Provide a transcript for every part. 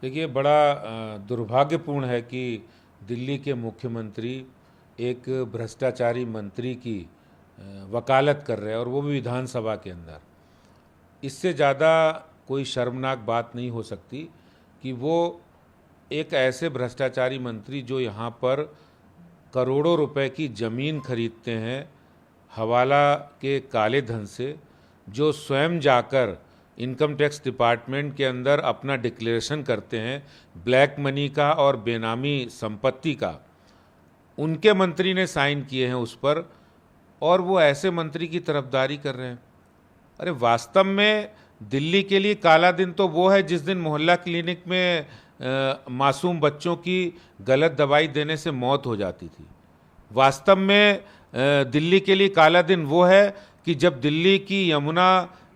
देखिए, बड़ा दुर्भाग्यपूर्ण है कि दिल्ली के मुख्यमंत्री एक भ्रष्टाचारी मंत्री की वकालत कर रहे हैं, और वो भी विधानसभा के अंदर। इससे ज़्यादा कोई शर्मनाक बात नहीं हो सकती कि वो एक ऐसे भ्रष्टाचारी मंत्री जो यहाँ पर करोड़ों रुपए की ज़मीन खरीदते हैं हवाला के काले धन से, जो स्वयं जाकर इनकम टैक्स डिपार्टमेंट के अंदर अपना डिक्लेरेशन करते हैं ब्लैक मनी का और बेनामी संपत्ति का, उनके मंत्री ने साइन किए हैं उस पर, और वो ऐसे मंत्री की तरफदारी कर रहे हैं। अरे वास्तव में दिल्ली के लिए काला दिन तो वो है जिस दिन मोहल्ला क्लिनिक में मासूम बच्चों की गलत दवाई देने से मौत हो जाती थी। वास्तव में दिल्ली के लिए काला दिन वो है कि जब दिल्ली की यमुना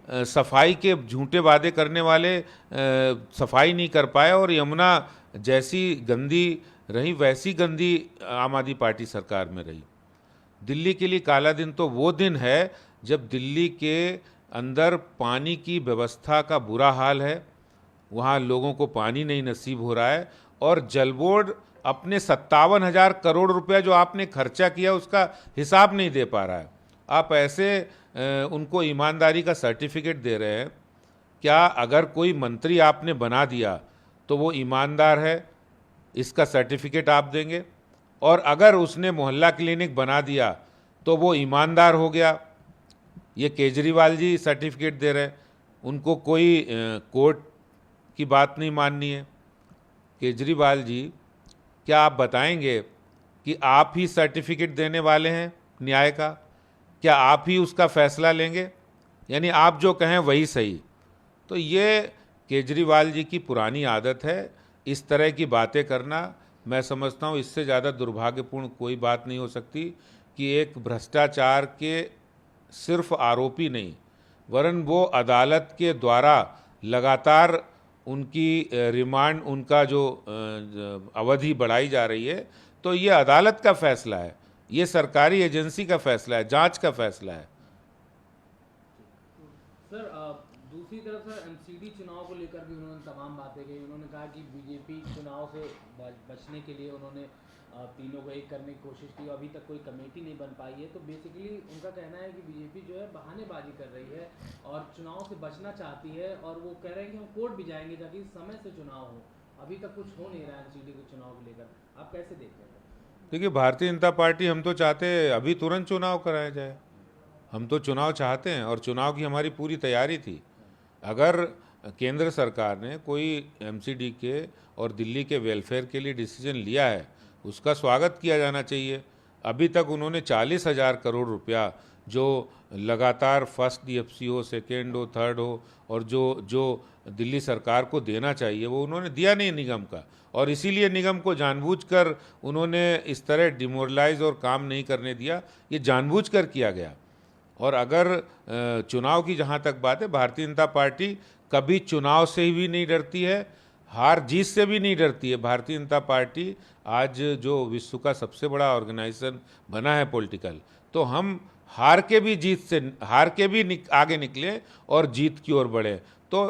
सफाई के झूठे वादे करने वाले सफाई नहीं कर पाए, और यमुना जैसी गंदी रही वैसी गंदी आम आदमी पार्टी सरकार में रही। दिल्ली के लिए काला दिन तो वो दिन है जब दिल्ली के अंदर पानी की व्यवस्था का बुरा हाल है, वहाँ लोगों को पानी नहीं नसीब हो रहा है, और जल बोर्ड अपने 57,000 करोड़ रुपया जो आपने खर्चा किया उसका हिसाब नहीं दे पा रहा है। आप ऐसे उनको ईमानदारी का सर्टिफिकेट दे रहे हैं। क्या अगर कोई मंत्री आपने बना दिया तो वो ईमानदार है, इसका सर्टिफिकेट आप देंगे? और अगर उसने मोहल्ला क्लिनिक बना दिया तो वो ईमानदार हो गया? ये केजरीवाल जी सर्टिफिकेट दे रहे हैं, उनको कोई कोर्ट की बात नहीं माननी है। केजरीवाल जी, क्या आप बताएंगे कि आप ही सर्टिफिकेट देने वाले हैं न्याय का? क्या आप ही उसका फैसला लेंगे? यानी आप जो कहें वही सही। तो ये केजरीवाल जी की पुरानी आदत है, इस तरह की बातें करना। मैं समझता हूँ इससे ज़्यादा दुर्भाग्यपूर्ण कोई बात नहीं हो सकती कि एक भ्रष्टाचार के सिर्फ आरोपी नहीं, वरन वो अदालत के द्वारा लगातार उनकी रिमांड, उनका जो अवधि बढ़ाई जा रही है, तो ये अदालत का फैसला है, ये सरकारी एजेंसी का फैसला है, जांच का फैसला है। सर, दूसरी तरफ सर एमसीडी चुनाव को लेकर भी उन्होंने तमाम बातें कही। उन्होंने कहा कि बीजेपी चुनाव से बचने के लिए उन्होंने तीनों को एक करने की कोशिश की, अभी तक कोई कमेटी नहीं बन पाई है। तो बेसिकली उनका कहना है कि बीजेपी जो है बहानेबाजी कर रही है और चुनाव से बचना चाहती है, और वो कह रहे हैं कि हम कोर्ट भी जाएंगे ताकि समय से चुनाव हो। अभी तक कुछ हो नहीं रहा है एमसीडी के चुनाव को लेकर, आप कैसे देखते हैं? देखिए, भारतीय जनता पार्टी, हम तो चाहते हैं अभी तुरंत चुनाव कराया जाए। हम तो चुनाव चाहते हैं और चुनाव की हमारी पूरी तैयारी थी। अगर केंद्र सरकार ने कोई एमसीडी के और दिल्ली के वेलफेयर के लिए डिसीजन लिया है, उसका स्वागत किया जाना चाहिए। अभी तक उन्होंने 40,000 करोड़ रुपया जो लगातार फर्स्ट डीएफसी हो, सेकेंड हो, थर्ड हो, और जो दिल्ली सरकार को देना चाहिए वो उन्होंने दिया नहीं निगम का, और इसीलिए निगम को जानबूझकर उन्होंने इस तरह डिमोरलाइज और काम नहीं करने दिया। ये जानबूझकर किया गया। और अगर चुनाव की जहाँ तक बात है, भारतीय जनता पार्टी कभी चुनाव से भी नहीं डरती है, हार जीत से भी नहीं डरती है। भारतीय जनता पार्टी आज जो विश्व का सबसे बड़ा ऑर्गेनाइजेशन बना है पॉलिटिकल, तो हम हार के भी आगे निकले और जीत की ओर बढ़े। तो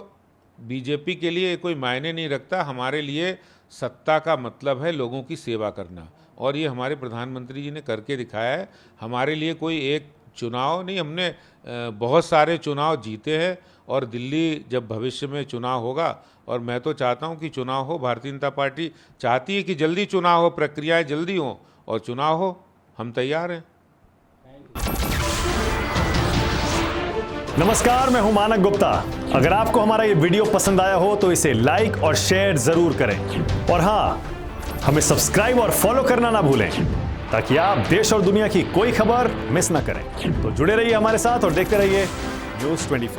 बीजेपी के लिए कोई मायने नहीं रखता। हमारे लिए सत्ता का मतलब है लोगों की सेवा करना, और ये हमारे प्रधानमंत्री जी ने करके दिखाया है। हमारे लिए कोई एक चुनाव नहीं, हमने बहुत सारे चुनाव जीते हैं, और दिल्ली जब भविष्य में चुनाव होगा, और मैं तो चाहता हूं कि चुनाव हो, भारतीय जनता पार्टी चाहती है कि जल्दी चुनाव हो, प्रक्रियाएं जल्दी हो और चुनाव हो। हम तैयार हैं। नमस्कार, मैं हूं मानक गुप्ता। अगर आपको हमारा ये वीडियो पसंद आया हो तो इसे लाइक और शेयर जरूर करें, और हाँ, हमें सब्सक्राइब और फॉलो करना ना भूलें ताकि आप देश और दुनिया की कोई खबर मिस ना करें। तो जुड़े रहिए हमारे साथ और देखते रहिए News 24।